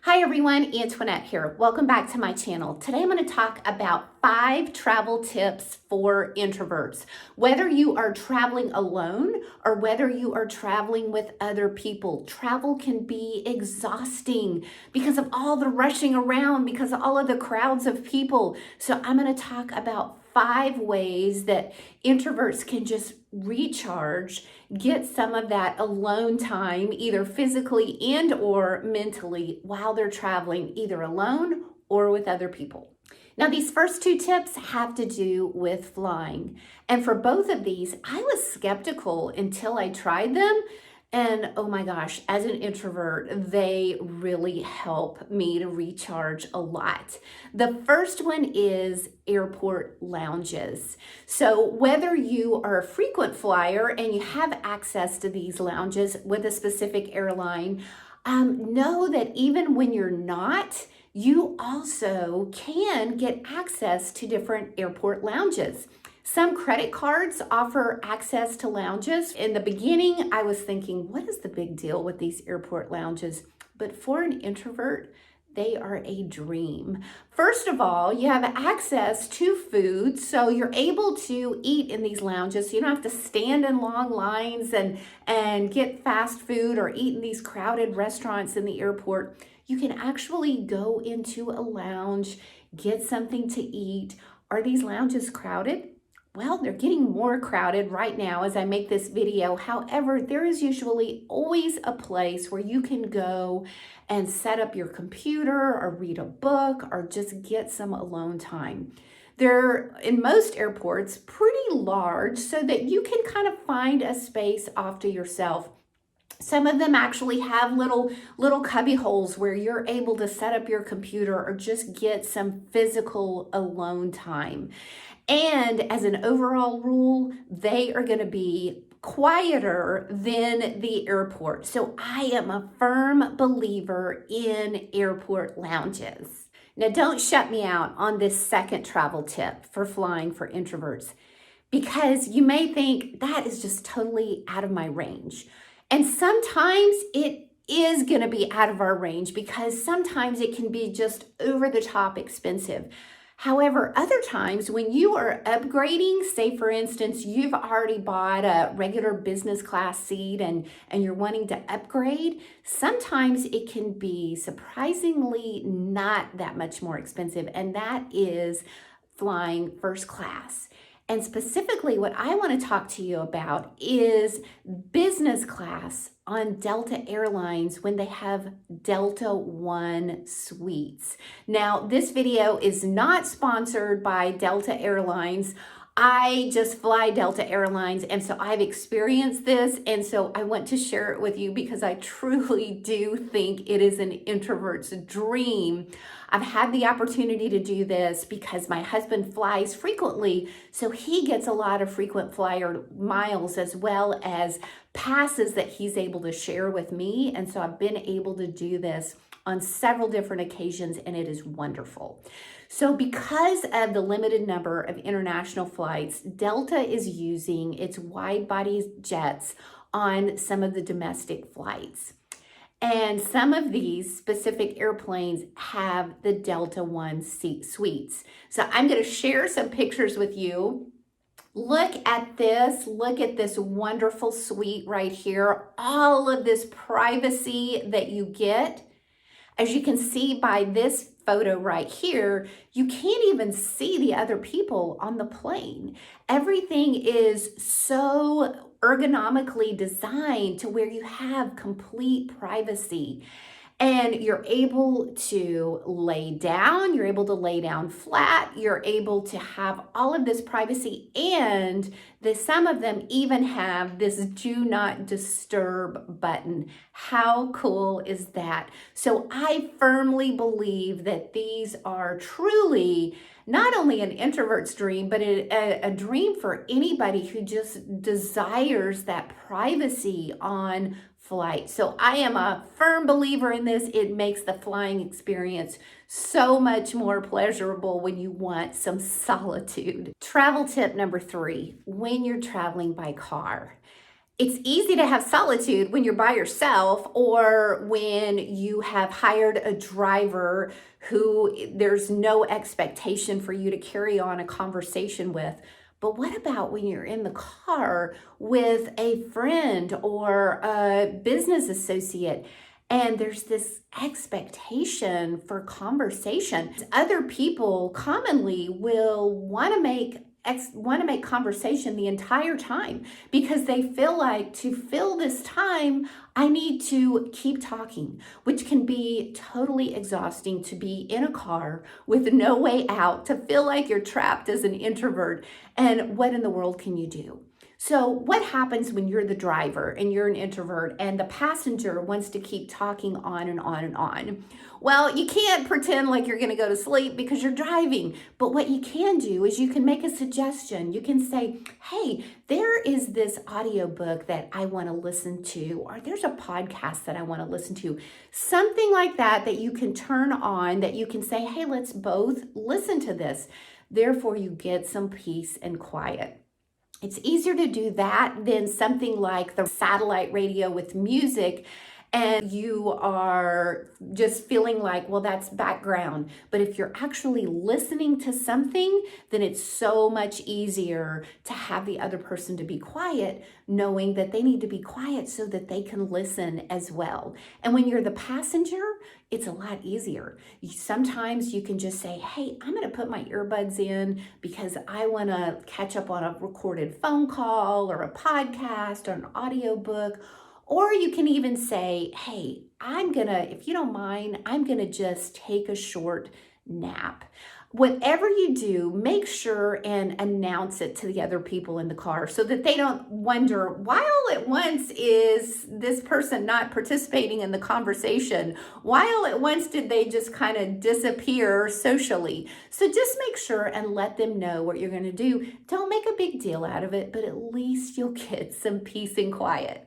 Hi everyone, Antoinette here. Welcome back to my channel. Today I'm going to talk about 5 travel tips for introverts. Whether you are traveling alone or whether you are traveling with other people, travel can be exhausting because of all the rushing around, because of all of the crowds of people. So I'm going to talk about 5 ways that introverts can just recharge, get some of that alone time, either physically and or mentally while they're traveling, either alone or with other people. Now, these first 2 tips have to do with flying. And for both of these, I was skeptical until I tried them. And oh my gosh, as an introvert, they really help me to recharge a lot. The first one is airport lounges. So whether you are a frequent flyer and you have access to these lounges with a specific airline, know that even when you're not, you also can get access to different airport lounges. Some credit cards offer access to lounges. In the beginning, I was thinking, what is the big deal with these airport lounges? But for an introvert, they are a dream. First of all, you have access to food, so you're able to eat in these lounges. So you don't have to stand in long lines and get fast food or eat in these crowded restaurants in the airport. You can actually go into a lounge, get something to eat. Are these lounges crowded? Well, they're getting more crowded right now as I make this video. However, there is usually always a place where you can go and set up your computer or read a book or just get some alone time. They're, in most airports, pretty large so that you can kind of find a space off to yourself. Some of them actually have little cubby holes where you're able to set up your computer or just get some physical alone time. And as an overall rule, they are going to be quieter than the airport. So I am a firm believer in airport lounges. Now, don't shut me out on this second travel tip for flying for introverts, because you may think that is just totally out of my range. And sometimes it is going to be out of our range because sometimes it can be just over the top expensive. However, other times when you are upgrading, say for instance, you've already bought a regular business class seat and you're wanting to upgrade, sometimes it can be surprisingly not that much more expensive, and that is flying first class. And specifically, what I want to talk to you about is business class on Delta Airlines when they have Delta One suites. Now, this video is not sponsored by Delta Airlines. I just fly Delta Airlines, and so I've experienced this, and so I want to share it with you because I truly do think it is an introvert's dream. I've had the opportunity to do this because my husband flies frequently, so he gets a lot of frequent flyer miles as well as passes that he's able to share with me, and so I've been able to do this on several different occasions, and it is wonderful. So because of the limited number of international flights, Delta is using its wide-body jets on some of the domestic flights. And some of these specific airplanes have the Delta One seat suites. So I'm going to share some pictures with you. Look at this wonderful suite right here. All of this privacy that you get. As you can see by this photo right here, you can't even see the other people on the plane. Everything is so ergonomically designed to where you have complete privacy. And you're able to lay down flat, you're able to have all of this privacy, and some of them even have this do not disturb button. How cool is that? So I firmly believe that these are truly not only an introvert's dream, but a dream for anybody who just desires that privacy on flight. So I am a firm believer in this. It makes the flying experience so much more pleasurable when you want some solitude. Travel tip number 3, when you're traveling by car. It's easy to have solitude when you're by yourself or when you have hired a driver who there's no expectation for you to carry on a conversation with. But what about when you're in the car with a friend or a business associate and there's this expectation for conversation? Other people commonly will want to make conversation the entire time because they feel like to fill this time, I need to keep talking, which can be totally exhausting to be in a car with no way out, to feel like you're trapped as an introvert. And what in the world can you do? So what happens when you're the driver and you're an introvert and the passenger wants to keep talking on and on and on? Well, you can't pretend like you're going to go to sleep because you're driving. But what you can do is you can make a suggestion. You can say, hey, there is this audiobook that I want to listen to, or there's a podcast that I want to listen to. Something like that that you can turn on, that you can say, hey, let's both listen to this. Therefore, you get some peace and quiet. It's easier to do that than something like the satellite radio with music, and you are just feeling like, well, that's background. But if you're actually listening to something, then it's so much easier to have the other person to be quiet, knowing that they need to be quiet so that they can listen as well. And when you're the passenger, it's a lot easier. Sometimes you can just say, hey, I'm going to put my earbuds in because I want to catch up on a recorded phone call or a podcast or an audiobook. Or you can even say, hey, if you don't mind, I'm going to just take a short nap. Whatever you do, make sure and announce it to the other people in the car so that they don't wonder, why all at once is this person not participating in the conversation? Why all at once did they just kind of disappear socially? So just make sure and let them know what you're going to do. Don't make a big deal out of it, but at least you'll get some peace and quiet.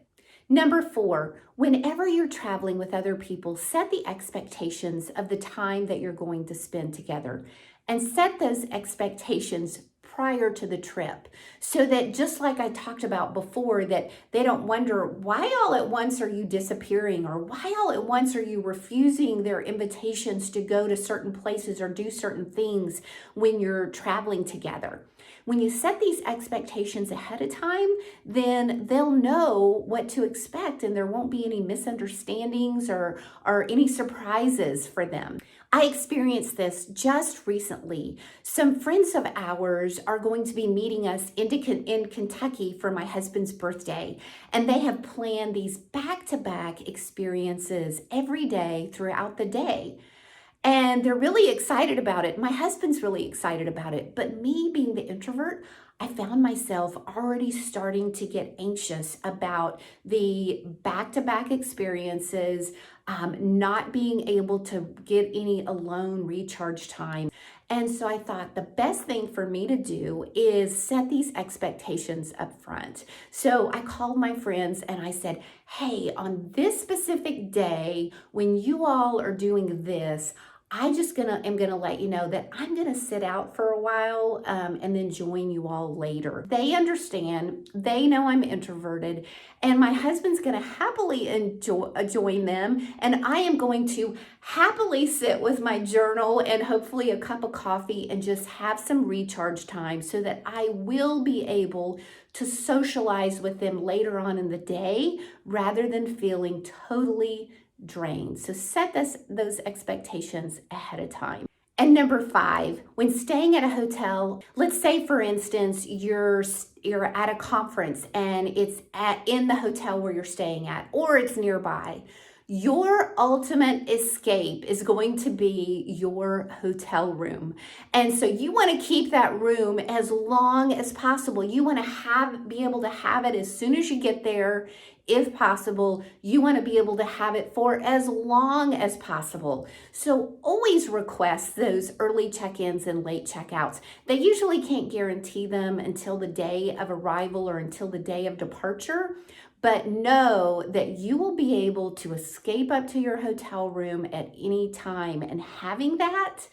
Number 4, whenever you're traveling with other people, set the expectations of the time that you're going to spend together and set those expectations prior to the trip so that, just like I talked about before, that they don't wonder, why all at once are you disappearing, or why all at once are you refusing their invitations to go to certain places or do certain things when you're traveling together. When you set these expectations ahead of time, then they'll know what to expect and there won't be any misunderstandings or any surprises for them. I experienced this just recently. Some friends of ours are going to be meeting us in Kentucky for my husband's birthday, and they have planned these back-to-back experiences every day throughout the day. And they're really excited about it. My husband's really excited about it. But me being the introvert, I found myself already starting to get anxious about the back-to-back experiences, not being able to get any alone recharge time. And so I thought the best thing for me to do is set these expectations up front. So I called my friends and I said, hey, on this specific day, when you all are doing this, am gonna let you know that I'm gonna sit out for a while and then join you all later. They understand, they know I'm introverted, and my husband's gonna happily join them, and I am going to happily sit with my journal and hopefully a cup of coffee and just have some recharge time so that I will be able to socialize with them later on in the day rather than feeling totally drained. So set those expectations ahead of time. And number 5, when staying at a hotel, let's say for instance you're at a conference and it's in the hotel where you're staying at, or it's nearby. Your ultimate escape is going to be your hotel room. And so you want to keep that room as long as possible. You want to be able to have it as soon as you get there. If possible, you want to be able to have it for as long as possible. So always request those early check-ins and late check-outs. They usually can't guarantee them until the day of arrival or until the day of departure, but know that you will be able to escape up to your hotel room at any time, and having that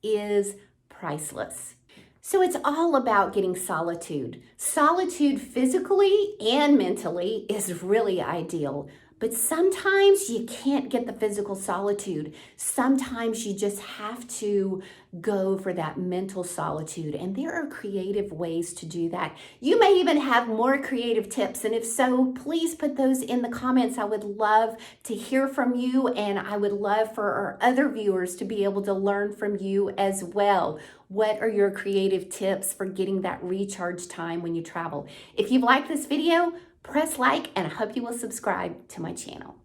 is priceless. So it's all about getting solitude. Solitude physically and mentally is really ideal. But sometimes you can't get the physical solitude. Sometimes you just have to go for that mental solitude. And there are creative ways to do that. You may even have more creative tips. And if so, please put those in the comments. I would love to hear from you. And I would love for our other viewers to be able to learn from you as well. What are your creative tips for getting that recharge time when you travel? If you've liked this video, press like, and I hope you will subscribe to my channel.